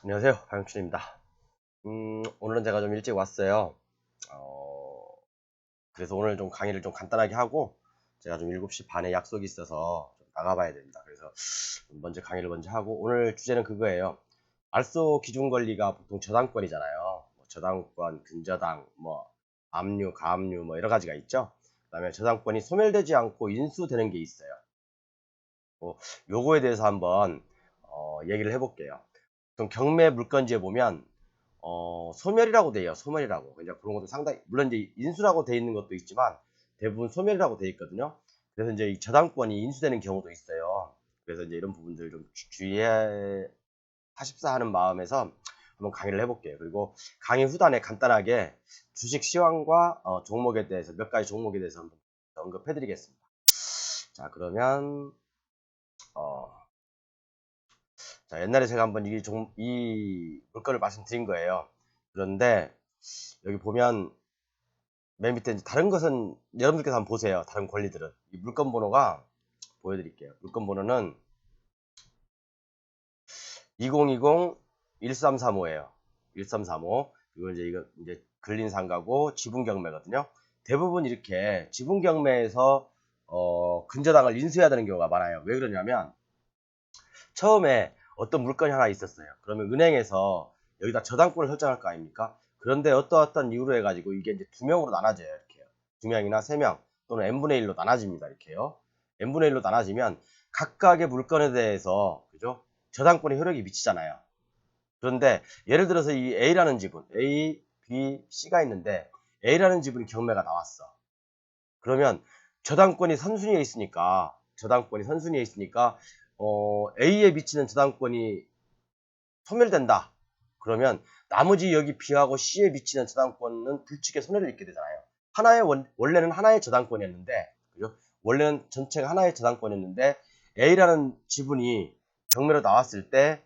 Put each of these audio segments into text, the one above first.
안녕하세요. 박영춘입니다. 오늘은 제가 좀 일찍 왔어요. 그래서 오늘 좀 강의를 좀 간단하게 하고, 제가 좀 7시 반에 약속이 있어서 좀 나가봐야 됩니다. 그래서 먼저 강의를 먼저 하고, 오늘 주제는 그거예요. 알쏘 기준 권리가 보통 저당권이잖아요. 뭐 저당권, 근저당, 뭐 압류, 가압류 뭐 여러 가지가 있죠. 그다음에 저당권이 소멸되지 않고 인수되는 게 있어요. 요거에 대해서 한번 얘기를 해볼게요. 보통 경매 물건지에 보면 소멸이라고 돼요. 소멸이라고. 이제 그런 것도 상당히 물론 이제 인수라고 돼 있는 것도 있지만 대부분 소멸이라고 돼 있거든요. 그래서 이제 이 저당권이 인수되는 경우도 있어요. 그래서 이제 이런 부분들 좀 주의해 하십사 하는 마음에서 한번 강의를 해볼게요. 그리고 강의 후단에 간단하게 주식 시황과 종목에 대해서 몇 가지 종목에 대해서 한번 언급해드리겠습니다. 자, 그러면 자, 옛날에 제가 한번 이 물건을 말씀드린 거예요. 그런데 여기 보면 맨 밑에 이제 다른 것은 여러분들께서 한번 보세요. 다른 권리들은. 이 물건 번호가 보여드릴게요. 물건 번호는 2020-1335예요. 1335. 이거 이제 근린상가고 지분경매거든요. 대부분 이렇게 지분경매에서 근저당을 인수해야 되는 경우가 많아요. 왜 그러냐면 처음에 어떤 물건이 하나 있었어요. 그러면 은행에서 여기다 저당권을 설정할 거 아닙니까? 그런데 어떠한 이유로 해가지고 이게 이제 두 명으로 나눠져요. 이렇게요. 두 명이나 세 명 또는 n분의 1로 나눠집니다. 이렇게요. n분의 1로 나눠지면 각각의 물건에 대해서 그죠? 저당권의 효력이 미치잖아요. 그런데 예를 들어서 이 A라는 지분, A, B, C가 있는데 A라는 지분이 경매가 나왔어. 그러면 저당권이 선순위에 있으니까 A에 미치는 저당권이 소멸된다. 그러면 나머지 여기 B하고 C에 미치는 저당권은 불측의 손해를 입게 되잖아요. 원래는 하나의 저당권이었는데, 그죠? 원래는 전체가 하나의 저당권이었는데, A라는 지분이 경매로 나왔을 때,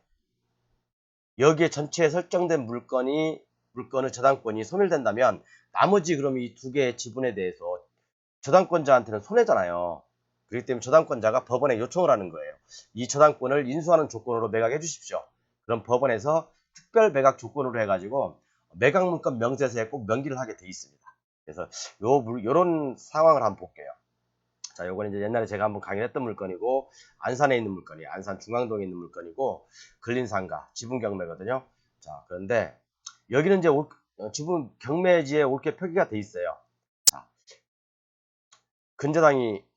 여기에 전체에 설정된 물건의 저당권이 소멸된다면, 나머지 그럼 이 두 개의 지분에 대해서 저당권자한테는 손해잖아요. 그렇기 때문에 저당권자가 법원에 요청을 하는 거예요. 이 저당권을 인수하는 조건으로 매각해 주십시오. 그럼 법원에서 특별 매각 조건으로 해가지고 매각물건 명세서에 꼭 명기를 하게 돼 있습니다. 그래서 요런 상황을 한번 볼게요. 자, 요거는 이제 옛날에 제가 한번 강의를 했던 물건이고, 안산에 있는 물건이에요. 안산 중앙동에 있는 물건이고, 근린상가, 지분경매거든요. 자, 그런데 여기는 이제 지분 경매지에 옳게 표기가 돼 있어요. 자,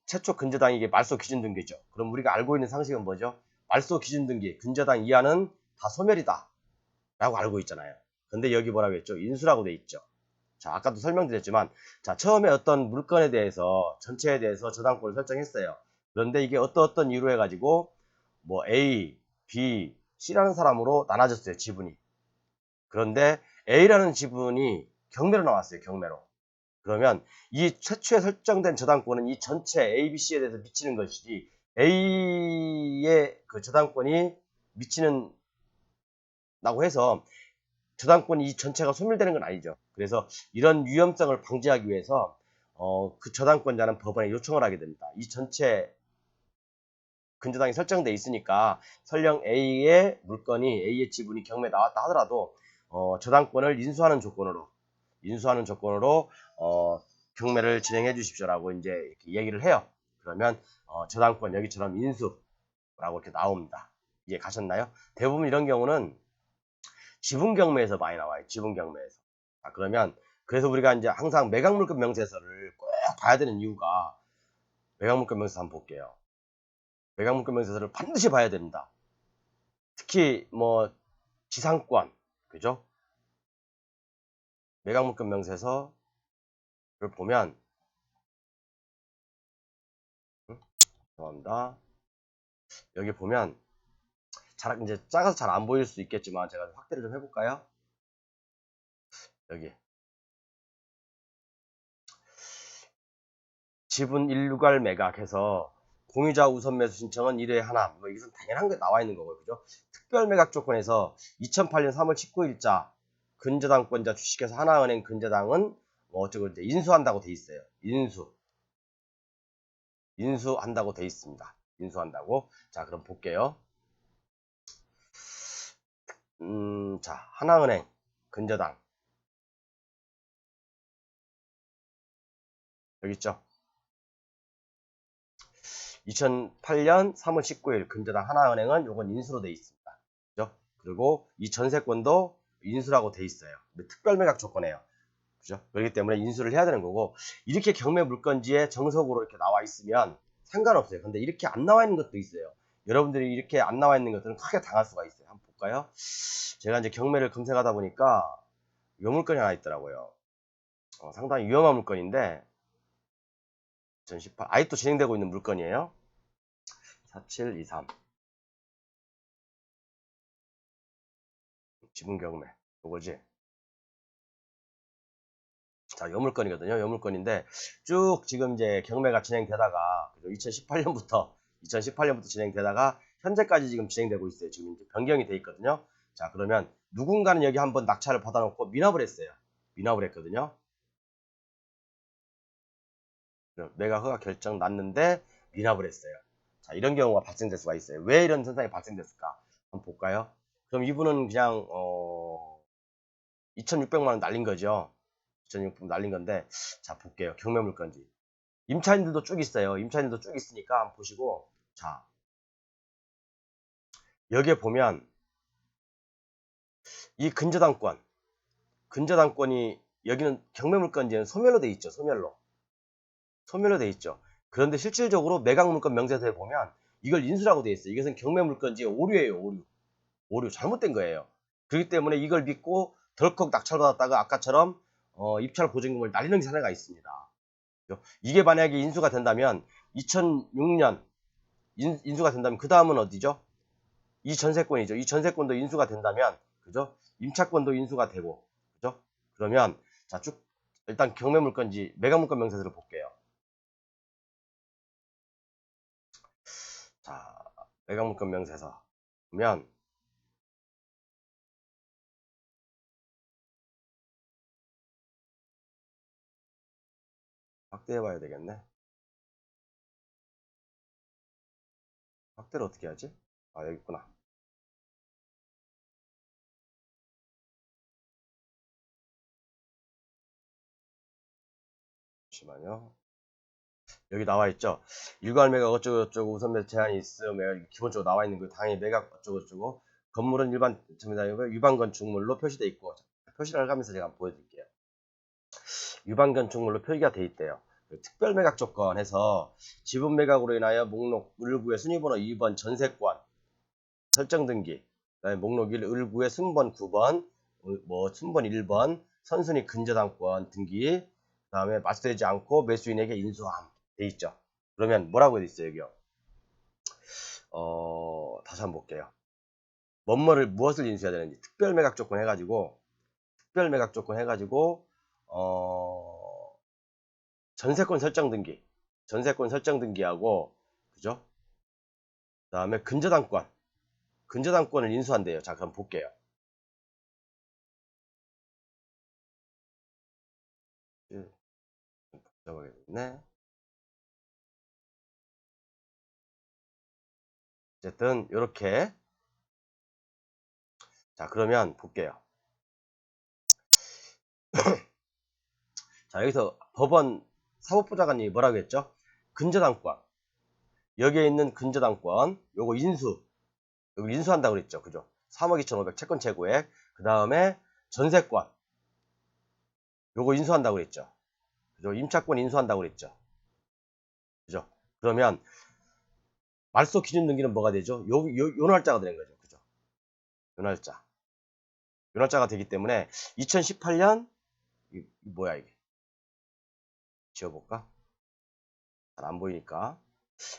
최초 근저당이 이게 말소 기준 등기죠. 그럼 우리가 알고 있는 상식은 뭐죠? 말소 기준 등기, 근저당 이하는 다 소멸이다. 라고 알고 있잖아요. 근데 여기 뭐라고 했죠? 인수라고 돼 있죠. 자, 아까도 설명드렸지만, 자, 처음에 어떤 물건에 대해서, 전체에 대해서 저당권을 설정했어요. 그런데 이게 어떤 이유로 해가지고, 뭐, A, B, C라는 사람으로 나눠졌어요, 지분이. 그런데 A라는 지분이 경매로 나왔어요, 경매로. 그러면 이 최초에 설정된 저당권은 이 전체 ABC에 대해서 미치는 것이지 A의 그 저당권이 미치는 다고 해서 저당권이 이 전체가 소멸되는 건 아니죠. 그래서 이런 위험성을 방지하기 위해서 그 저당권자는 법원에 요청을 하게 됩니다. 이 전체 근저당이 설정돼 있으니까 설령 A의 지분이 경매에 나왔다 하더라도 저당권을 인수하는 조건으로 경매를 진행해 주십시오라고 이제 이렇게 얘기를 해요. 그러면 저당권 여기처럼 인수라고 이렇게 나옵니다. 이해 가셨나요? 대부분 이런 경우는 지분 경매에서 많이 나와요. 지분 경매에서. 자, 그러면 그래서 우리가 이제 항상 매각물건 명세서를 꼭 봐야 되는 이유가 매각물건 명세서 한번 볼게요. 매각물건 명세서를 반드시 봐야 됩니다. 특히 뭐 지상권, 그죠? 매각물건 명세서를 보면 죄송합니다. 여기 보면 이제 작아서 잘 안 보일 수 있겠지만 제가 확대를 좀 해볼까요? 여기 지분 일괄 매각해서 공유자 우선 매수 신청은 1회 하나, 뭐 이것은 당연한 게 나와 있는 거고요, 그죠? 특별 매각 조건에서 2008년 3월 19일자 근저당권자 주식회사 하나은행 근저당은 뭐 어쩌고 이제 인수한다고 돼 있어요. 인수한다고 돼 있습니다. 인수한다고. 자, 그럼 볼게요. 자, 하나은행, 근저당. 여기 있죠? 2008년 3월 19일 근저당 하나은행은 요건 인수로 돼 있습니다. 그죠? 그리고 이 전세권도 인수라고 돼 있어요. 특별 매각 조건이에요. 그죠? 그렇기 때문에 인수를 해야 되는 거고, 이렇게 경매 물건지에 정석으로 이렇게 나와 있으면 상관없어요. 근데 이렇게 안 나와 있는 것도 있어요. 여러분들이 이렇게 안 나와 있는 것들은 크게 당할 수가 있어요. 한번 볼까요? 제가 이제 경매를 검색하다 보니까 요 물건이 하나 있더라고요. 상당히 위험한 물건인데 2018 아직도 진행되고 있는 물건이에요. 4723 지분 경매 요거지. 자, 요 물건이거든요. 요 물건인데 쭉 지금 이제 경매가 진행되다가 2018년부터 진행되다가 현재까지 지금 진행되고 있어요. 지금 이제 변경이 돼 있거든요. 자, 그러면 누군가는 여기 한번 낙찰을 받아놓고 미납을 했어요. 미납을 했거든요. 매각 허가 결정 났는데 미납을 했어요. 자, 이런 경우가 발생될 수가 있어요. 왜 이런 현상이 발생됐을까? 한번 볼까요? 그럼 이분은 그냥 2,600만 원 날린 거죠. 2,600만 원 날린 건데, 자, 볼게요. 경매 물건지. 임차인들도 쭉 있어요. 임차인들도 쭉 있으니까 한번 보시고, 자, 여기에 보면 이 근저당권이 여기는 경매 물건지는 소멸로 돼 있죠. 소멸로 돼 있죠. 그런데 실질적으로 매각 물건 명세서에 보면 이걸 인수라고 돼 있어요. 이것은 경매 물건지의 오류예요. 오류 잘못된 거예요. 그렇기 때문에 이걸 믿고 덜컥 낙찰받았다가 아까처럼 입찰 보증금을 날리는 사례가 있습니다. 이게 만약에 인수가 된다면 2006년 인수가 된다면 그 다음은 어디죠? 이 전세권이죠. 이 전세권도 인수가 된다면 그죠? 임차권도 인수가 되고 그죠? 그러면 자, 쭉 일단 경매 물건지 매각 물건 명세서를 볼게요. 자, 매각 물건 명세서 보면 확대해 봐야 되겠네. 확대를 어떻게 하지? 아, 여기 있구나. 잠시만요. 여기 나와 있죠. 일괄 매각 어쩌고저쩌고 우선 매수 제한이 있으면 기본적으로 나와 있는 거 당연히 매각 어쩌고저쩌고 건물은 일반 위반 건축물로 표시되어 있고 표시를 하면서 제가 한번 보여드릴게요. 위반 건축물로 표기가 돼 있대요. 특별 매각 조건 해서 지분 매각으로 인하여 목록 1구의 순위번호 2번 전세권 설정 등기 그다음에 목록 1구의 순번 9번 뭐 순번 1번 선순위 근저당권 등기 그다음에 맞서되지 않고 매수인에게 인수함 돼 있죠. 그러면 뭐라고 돼 있어요, 여기요? 다시 한번 볼게요. 무엇을 인수해야 되는지 특별 매각 조건 해가지고 전세권 설정 등기하고 그죠? 그다음에 근저당권을 인수한대요. 자, 그럼 볼게요. 네. 어쨌든 이렇게 자, 그러면 볼게요. 자, 여기서 법원 사법부장관님이 뭐라고 했죠? 근저당권. 여기에 있는 근저당권, 요거 인수한다고 그랬죠. 그죠? 3억 2,500 채권 최고액. 그 다음에 전세권. 요거 인수한다고 그랬죠. 그죠? 임차권 인수한다고 그랬죠. 그죠? 그러면 말소 기준 등기는 뭐가 되죠? 요 날짜가 되는 거죠. 그죠? 요 날짜. 요 날짜가 되기 때문에 2018년 뭐야 이게? 지워볼까? 잘 안 보이니까.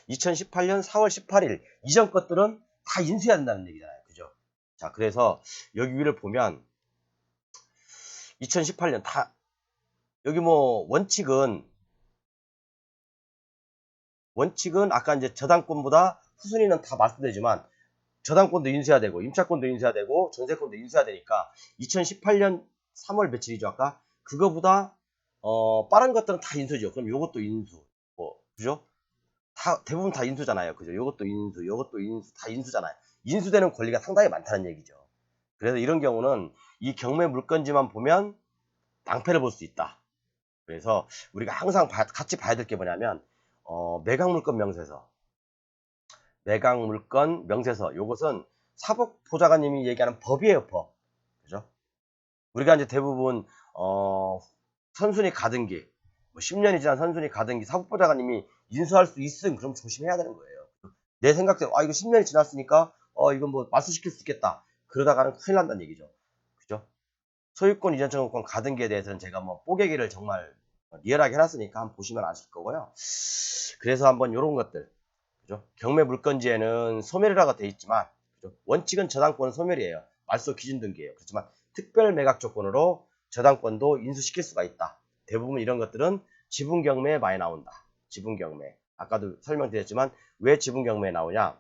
2018년 4월 18일 이전 것들은 다 인수해야 된다는 얘기잖아요. 그죠? 자, 그래서 여기 위를 보면 2018년 다 여기 뭐 원칙은 아까 이제 저당권보다 후순위는 다 말씀드리지만 저당권도 인수해야 되고 임차권도 인수해야 되고 전세권도 인수해야 되니까 2018년 3월 며칠이죠 아까 그거보다 빠른 것들은 다 인수죠. 그럼 요것도 인수 뭐 그죠? 다 대부분 다 인수잖아요. 그죠? 요것도 인수 다 인수잖아요. 인수되는 권리가 상당히 많다는 얘기죠. 그래서 이런 경우는 이 경매 물건지만 보면 낭패를 볼 수 있다. 그래서 우리가 항상 같이 봐야 될 게 뭐냐면 매각물건 명세서, 매각물건 명세서, 요것은 사법보좌관님이 얘기하는 법이에요, 법. 그죠? 우리가 이제 대부분 선순위 가등기, 뭐 10년이 지난 선순위 가등기 사법보좌관님이 인수할 수 있음, 그럼 조심해야 되는 거예요. 내 생각대로 이거 10년이 지났으니까 이건 뭐 말소시킬 수 있겠다. 그러다가는 큰일 난다는 얘기죠. 그죠? 소유권 이전 청구권 가등기에 대해서는 제가 뭐 뽀개기를 정말 리얼하게 해놨으니까 한번 보시면 아실 거고요. 그래서 한번 요런 것들, 그죠? 경매 물건지에는 소멸이라고 돼 있지만, 그죠? 원칙은 저당권은 소멸이에요. 말소 기준 등기예요. 그렇지만 특별 매각 조건으로 저당권도 인수시킬 수가 있다. 대부분 이런 것들은 지분 경매에 많이 나온다. 지분 경매. 아까도 설명드렸지만 왜 지분 경매에 나오냐?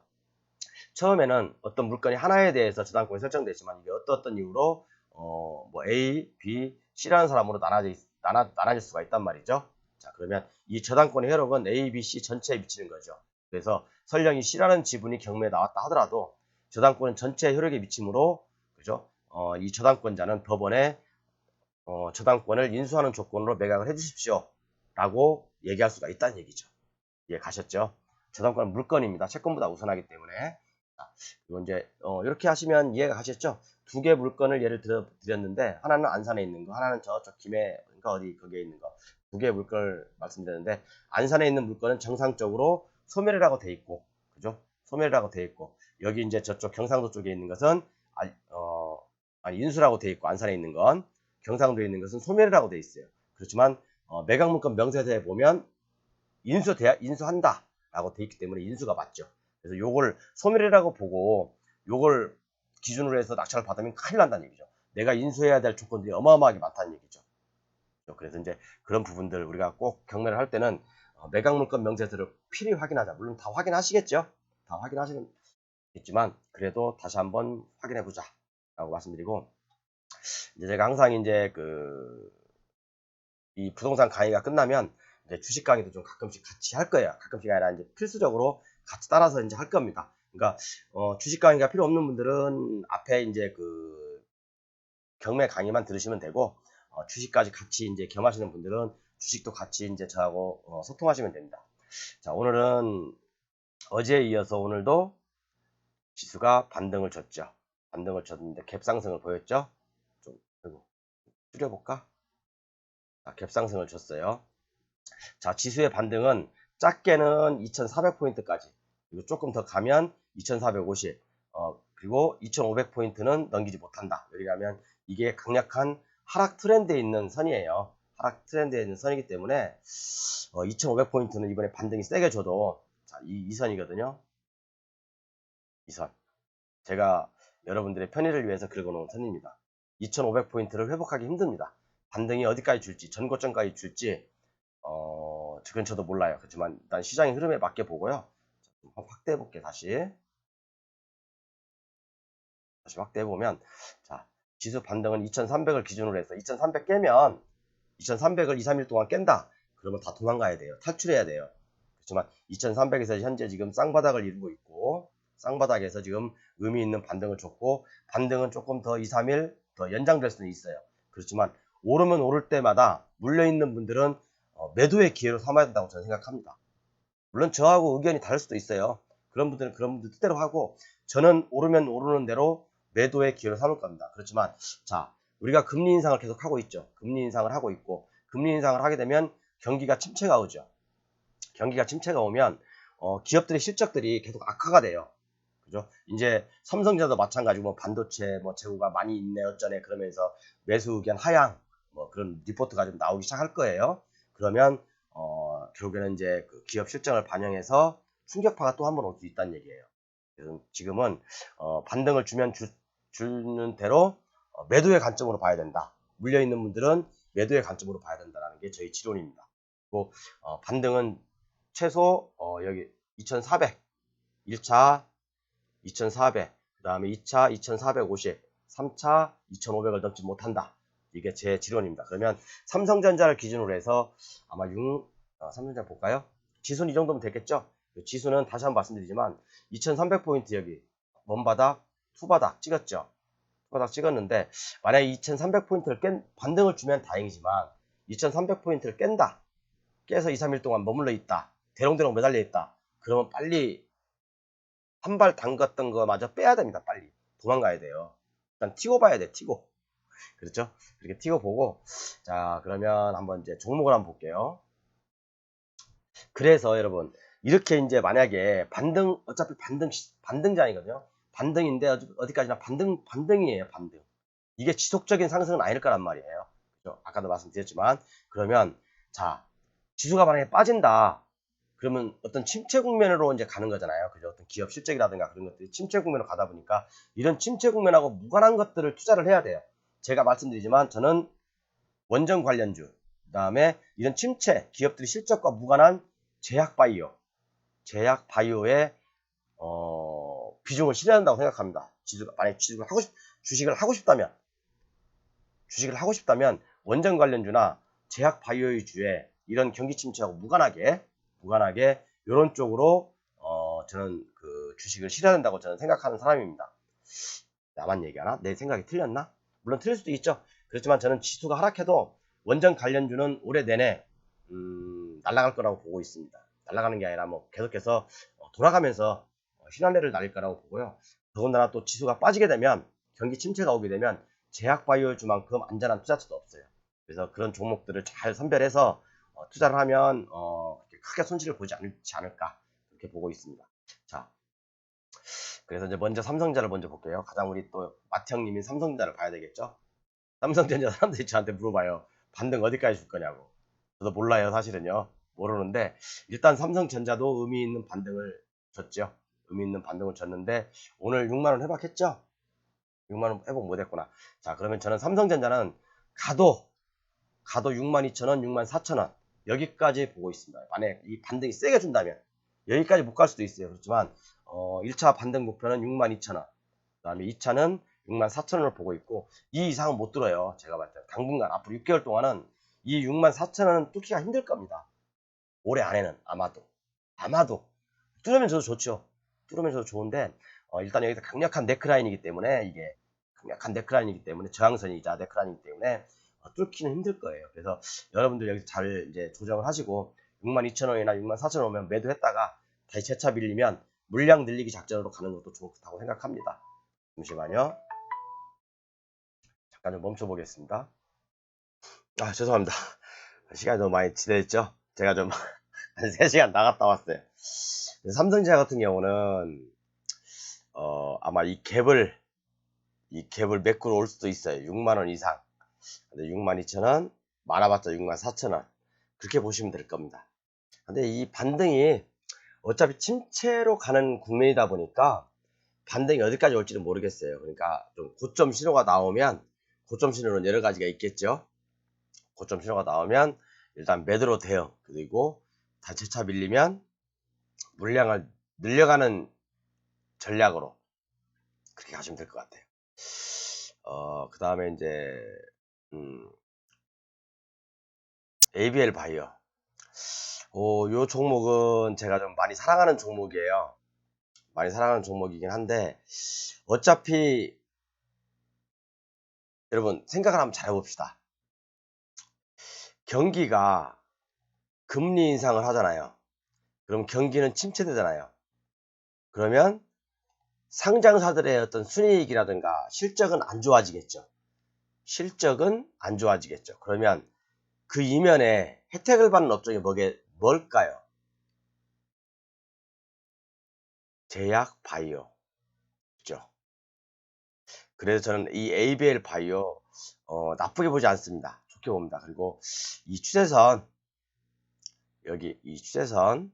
처음에는 어떤 물건이 하나에 대해서 저당권이 설정됐지만 이게 어떤 이유로 뭐 A, B, C라는 사람으로 나눠질 수가 있단 말이죠. 자, 그러면 이 저당권의 효력은 A, B, C 전체에 미치는 거죠. 그래서 설령 이 C라는 지분이 경매에 나왔다 하더라도 저당권은 전체 효력에 미치므로, 그죠? 이 저당권자는 법원에 저당권을 인수하는 조건으로 매각을 해주십시오 라고 얘기할 수가 있다는 얘기죠. 이해 가셨죠? 저당권은 물건입니다. 채권보다 우선하기 때문에. 이거 이제 이렇게 하시면 이해가 가셨죠? 두 개 물건을 예를 들어 드렸는데, 하나는 안산에 있는 거, 하나는 저쪽 김해, 그러니까 어디 거기에 있는 거, 두 개의 물건을 말씀드렸는데, 안산에 있는 물건은 정상적으로 소멸이라고 돼 있고, 그죠? 소멸이라고 돼 있고, 여기 이제 저쪽 경상도 쪽에 있는 것은 인수라고 돼 있고, 안산에 있는 건 경상도에 있는 것은 소멸이라고 돼 있어요. 그렇지만 매각물건 명세서에 보면 인수한다 라고 돼 있기 때문에 인수가 맞죠. 그래서 요걸 소멸이라고 보고 요걸 기준으로 해서 낙찰을 받으면 큰일 난다는 얘기죠. 내가 인수해야 될 조건들이 어마어마하게 많다는 얘기죠. 그래서 이제 그런 부분들 우리가 꼭 경매를 할 때는 매각물건 명세서를 필히 확인하자. 물론 다 확인하시겠죠. 다 확인하시겠지만 그래도 다시 한번 확인해보자 라고 말씀드리고, 이제 제가 항상 이제 이 부동산 강의가 끝나면 이제 주식 강의도 좀 가끔씩 같이 할 거예요. 가끔씩 아니라 이제 필수적으로 같이 따라서 이제 할 겁니다. 그러니까 주식 강의가 필요 없는 분들은 앞에 이제 경매 강의만 들으시면 되고, 주식까지 같이 이제 겸하시는 분들은 주식도 같이 이제 저하고 소통하시면 됩니다. 자, 오늘은 어제에 이어서 오늘도 지수가 반등을 쳤죠. 반등을 쳤는데 갭상승을 보였죠. 좀 줄여볼까? 자, 갭상승을 쳤어요. 자, 지수의 반등은 작게는 2400포인트까지, 그리고 조금 더 가면 2450, 그리고 2500포인트는 넘기지 못한다. 왜냐하면 이게 강력한 하락 트렌드에 있는 선이에요. 하락 트렌드에 있는 선이기 때문에 2500포인트는 이번에 반등이 세게 줘도, 자, 이 선이거든요. 이 선. 제가 여러분들의 편의를 위해서 긁어놓은 선입니다. 2500포인트를 회복하기 힘듭니다. 반등이 어디까지 줄지, 전고점까지 줄지 저 근처도 몰라요. 그렇지만 일단 시장의 흐름에 맞게 보고요. 좀 확대해 볼게. 다시 확대해 보면, 자, 지수 반등은 2300을 기준으로 해서 2300 깨면 2300을 2, 3일 동안 깬다. 그러면 다 도망가야 돼요. 탈출해야 돼요. 그렇지만 2300에서 현재 지금 쌍바닥을 이루고 있고, 쌍바닥에서 지금 의미 있는 반등을 줬고, 반등은 조금 더 2, 3일 더 연장될 수는 있어요. 그렇지만 오르면 오를 때마다 물려있는 분들은 매도의 기회로 삼아야 된다고 저는 생각합니다. 물론 저하고 의견이 다를 수도 있어요. 그런 분들은 그런 분들 뜻대로 하고, 저는 오르면 오르는 대로 매도의 기회를 삼을 겁니다. 그렇지만 자, 우리가 금리 인상을 계속 하고 있죠. 금리 인상을 하고 있고, 금리 인상을 하게 되면 경기가 침체가 오죠. 경기가 침체가 오면 기업들의 실적들이 계속 악화가 돼요. 그죠? 이제 삼성전자도 마찬가지고, 뭐 반도체 뭐 재고가 많이 있네 어쩌네 그러면서 매수 의견 하향, 뭐 그런 리포트가 좀 나오기 시작할 거예요. 그러면 결국에는 이제 기업 실적을 반영해서 충격파가 또 한 번 올 수 있다는 얘기예요. 그래서 지금은 반등을 주는 대로 매도의 관점으로 봐야 된다. 물려 있는 분들은 매도의 관점으로 봐야 된다는 게 저희 지론입니다. 그리고 반등은 최소 여기 2400, 1차 2400, 그 다음에 2차 2450, 3차 2500을 넘지 못한다. 이게 제 지론입니다. 그러면 삼성전자를 기준으로 해서 아마 삼성전자 볼까요? 지수는 이 정도면 되겠죠? 지수는 다시 한번 말씀드리지만 2300포인트 여기 원바닥, 투바닥 찍었죠? 딱 찍었는데 만약에 2300포인트를 반등을 주면 다행이지만 2300포인트를 깬다. 깨서 2, 3일 동안 머물러 있다. 대롱대롱 매달려 있다. 그러면 빨리 한 발 담갔던 거마저 빼야 됩니다. 빨리 도망가야 돼요. 일단 튀고 봐야 돼. 튀고. 그렇죠? 이렇게 튀고 보고 자 그러면 한번 이제 종목을 한번 볼게요. 그래서 여러분 이렇게 이제 만약에 어차피 반등장이거든요. 반등인데 어디까지나 반등이에요. 반등. 이게 지속적인 상승은 아닐 거란 말이에요. 그렇죠? 아까도 말씀드렸지만 그러면 자 지수가 만약에 빠진다. 그러면 어떤 침체 국면으로 이제 가는 거잖아요. 그죠? 어떤 기업 실적이라든가 그런 것들이 침체 국면으로 가다 보니까 이런 침체 국면하고 무관한 것들을 투자를 해야 돼요. 제가 말씀드리지만 저는 원전 관련주, 그 다음에 이런 침체 기업들이 실적과 무관한 제약 바이오의 비중을 실어야 한다고 생각합니다. 만약 주식을 하고 싶다면 원전 관련주나 제약 바이오의 주에 이런 경기 침체하고 무관하게 이런 쪽으로 저는 그 주식을 실어야 된다고 저는 생각하는 사람입니다. 나만 얘기하나? 내 생각이 틀렸나? 물론 틀릴 수도 있죠. 그렇지만 저는 지수가 하락해도 원전 관련주는 올해 내내 날아갈 거라고 보고 있습니다. 날아가는 게 아니라 뭐 계속해서 돌아가면서 신한해를 날릴 거라고 보고요. 더군다나 또 지수가 빠지게 되면 경기 침체가 오게 되면 제약 바이오주만큼 안전한 투자처도 없어요. 그래서 그런 종목들을 잘 선별해서 투자를 하면 크게 손실을 보지 않을까 그렇게 보고 있습니다. 자, 그래서 이제 먼저 삼성전자를 먼저 볼게요. 가장 우리 또 마태형님이 삼성전자를 봐야 되겠죠. 삼성전자 사람들이 저한테 물어봐요. 반등 어디까지 줄 거냐고. 저도 몰라요, 사실은요. 모르는데 일단 삼성전자도 의미 있는 반등을 줬죠. 의미 있는 반등을 줬는데 오늘 6만원 회복했죠? 6만원 회복 못했구나. 자, 그러면 저는 삼성전자는 가도 62,000원, 64,000원 여기까지 보고 있습니다. 만약 이 반등이 세게 준다면 여기까지 못 갈 수도 있어요. 그렇지만 1차 반등 목표는 62,000원, 그 다음에 2차는 64,000원을 보고 있고 이 이상은 못 들어요. 제가 봤을 때 당분간 앞으로 6개월 동안은 이 64,000원은 뚫기가 힘들 겁니다. 올해 안에는 아마도 뚫으면 저도 좋죠. 뚫으면 저도 좋은데 일단 여기서 강력한 네크라인이기 때문에 저항선이자 네크라인이기 때문에 뚫기는 힘들 거예요. 그래서 여러분들 여기서 잘 이제 조정을 하시고 62,000원이나 64,000원 오면 매도했다가 다시 재차 밀리면 물량 늘리기 작전으로 가는 것도 좋다고 생각합니다. 잠시만요. 잠깐 좀 멈춰 보겠습니다. 아, 죄송합니다. 시간이 너무 많이 지났죠? 제가 좀 한 3시간 나갔다 왔어요. 삼성전자 같은 경우는 아마 이 갭을 메꾸러 올 수도 있어요. 6만원 이상. 근데 62,000원, 많아봤자 64,000원. 그렇게 보시면 될 겁니다. 근데 이 반등이 어차피 침체로 가는 국면이다 보니까 반등이 어디까지 올지는 모르겠어요. 그러니까 좀 고점 신호가 나오면 고점 신호는 여러 가지가 있겠죠. 고점 신호가 나오면 일단 매도로 대응, 그리고 단체차 밀리면 물량을 늘려가는 전략으로 그렇게 가시면 될 것 같아요. 그 다음에 이제 ABL 바이오. 요 종목은 제가 좀 많이 사랑하는 종목이에요. 많이 사랑하는 종목이긴 한데 어차피 여러분 생각을 한번 잘 해봅시다. 경기가 금리 인상을 하잖아요. 그럼 경기는 침체되잖아요. 그러면 상장사들의 어떤 순이익이라든가 실적은 안 좋아지겠죠. 그러면 그 이면에 혜택을 받는 업종이 뭘까요? 제약 바이오. 그죠? 그래서 저는 이 ABL 바이오 나쁘게 보지 않습니다. 좋게 봅니다. 그리고 이 추세선 여기 이 추세선이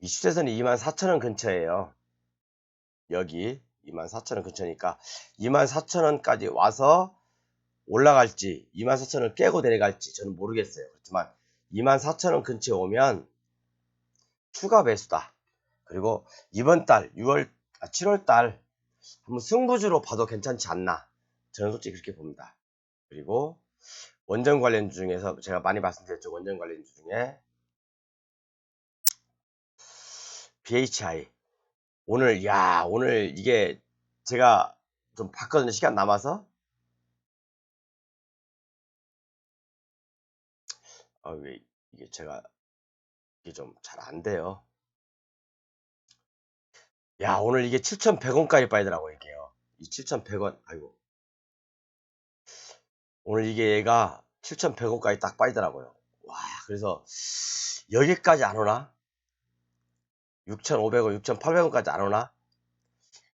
24,000원 근처예요. 여기 24,000원 근처니까 24,000원까지 와서 올라갈지 24,000원을 깨고 내려갈지 저는 모르겠어요. 그렇지만 24,000원 근처에 오면 추가 매수다. 그리고 이번 달 7월 달 한번 승부주로 봐도 괜찮지 않나. 저는 솔직히 그렇게 봅니다. 그리고 원전 관련주 중에서 제가 많이 말씀드렸죠. 원전 관련주 중에 BHI 오늘 이게 제가 좀 봤거든요. 시간 남아서. 왜 이게 제가 이게 좀 잘 안 돼요. 야, 오늘 이게 7,100원까지 빠지더라고요, 이게요. 이 7,100원. 아이고. 오늘 이게 얘가 7,100원까지 딱 빠지더라고요. 와, 그래서 여기까지 안 오나? 6,500원, 6,800원까지 안 오나?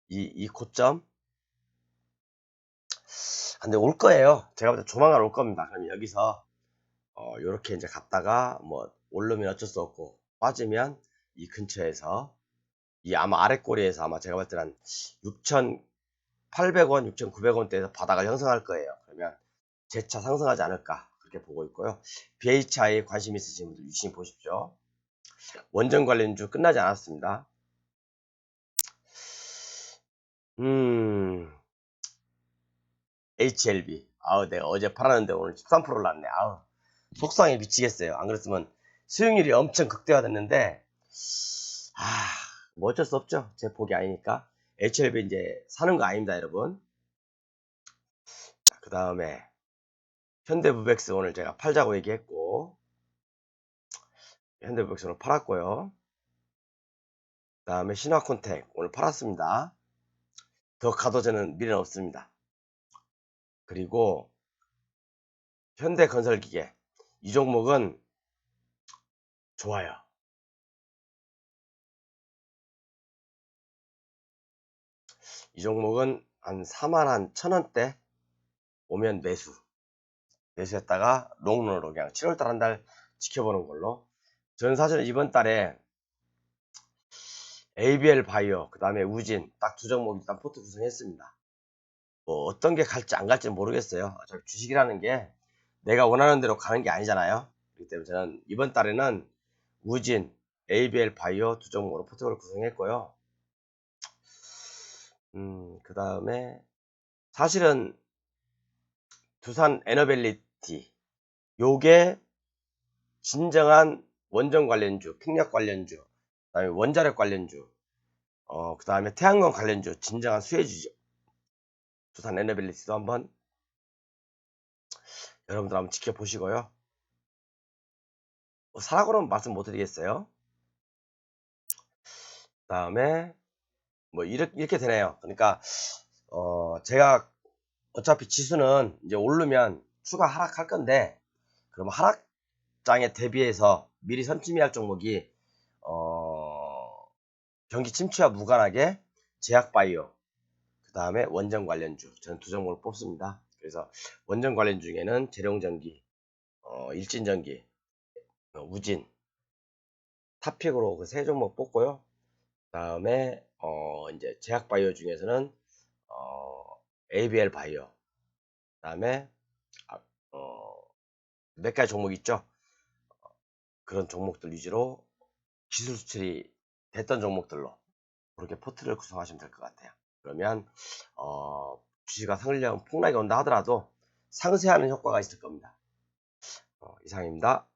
이 고점? 근데 올 거예요. 제가 볼 때 조만간 올 겁니다. 그럼 여기서 요렇게 이제 갔다가 뭐 오르면 어쩔 수 없고 빠지면 이 근처에서 이 아마 아래 꼬리에서 아마 제가 볼 때는 한 6,800원, 6,900원대에서 바닥을 형성할 거예요. 그러면 재차 상승하지 않을까 그렇게 보고 있고요. BHI에 관심 있으신 분들 유심히 보십시오. 원전 관련주 끝나지 않았습니다. HLB. 아우, 내가 어제 팔았는데 오늘 13% 올랐네. 아우, 속상해 미치겠어요. 안 그랬으면 수익률이 엄청 극대화됐는데, 뭐 어쩔 수 없죠. 제 복이 아니니까. HLB 이제 사는 거 아닙니다, 여러분. 그 다음에 현대무백스 오늘 제가 팔자고 얘기했고, 현대무백스 오늘 팔았고요. 그 다음에 신화콘텍 오늘 팔았습니다. 더 가도 저는 미래는 없습니다. 그리고 현대건설기계 이 종목은 좋아요. 이 종목은 한 41,000원대 오면 매수했다가 롱런으로 그냥 7월달 한 달 지켜보는 걸로. 저는 사실 이번 달에 ABL 바이오 그 다음에 우진 딱 두 종목 일단 포트 구성했습니다. 뭐 어떤 게 갈지 안 갈지 모르겠어요. 어차피 주식이라는 게 내가 원하는 대로 가는 게 아니잖아요. 그렇기 때문에 저는 이번 달에는 우진, ABL 바이오 두 종목으로 포트를 구성했고요. 그 다음에 사실은 두산 에너빌리티 요게 진정한 원전 관련주, 풍력 관련주, 그다음에 원자력 관련주, 그다음에 태양광 관련주, 진정한 수혜주죠. 두산 에너빌리티도 한번 여러분들 한번 지켜보시고요. 사라고는 말씀 못 드리겠어요. 그다음에 뭐 이렇게 되네요. 그러니까 제가 어차피 지수는 이제 오르면 추가 하락할 건데, 그럼 하락장에 대비해서 미리 선점해야 종목이 경기 침체와 무관하게 제약바이오, 그 다음에 원전 관련주, 저는 두 종목을 뽑습니다. 그래서 원전 관련 중에는 재룡전기, 일진전기, 우진, 탑픽으로 그 세 종목 뽑고요. 그 다음에 이제 제약바이오 중에서는 ABL 바이오, 그 다음에 몇 가지 종목 있죠. 그런 종목들 위주로 기술 수출이 됐던 종목들로 그렇게 포트를 구성하시면 될 것 같아요. 그러면 주식가 상승량 폭락이 온다 하더라도 상쇄하는 효과가 있을 겁니다. 이상입니다.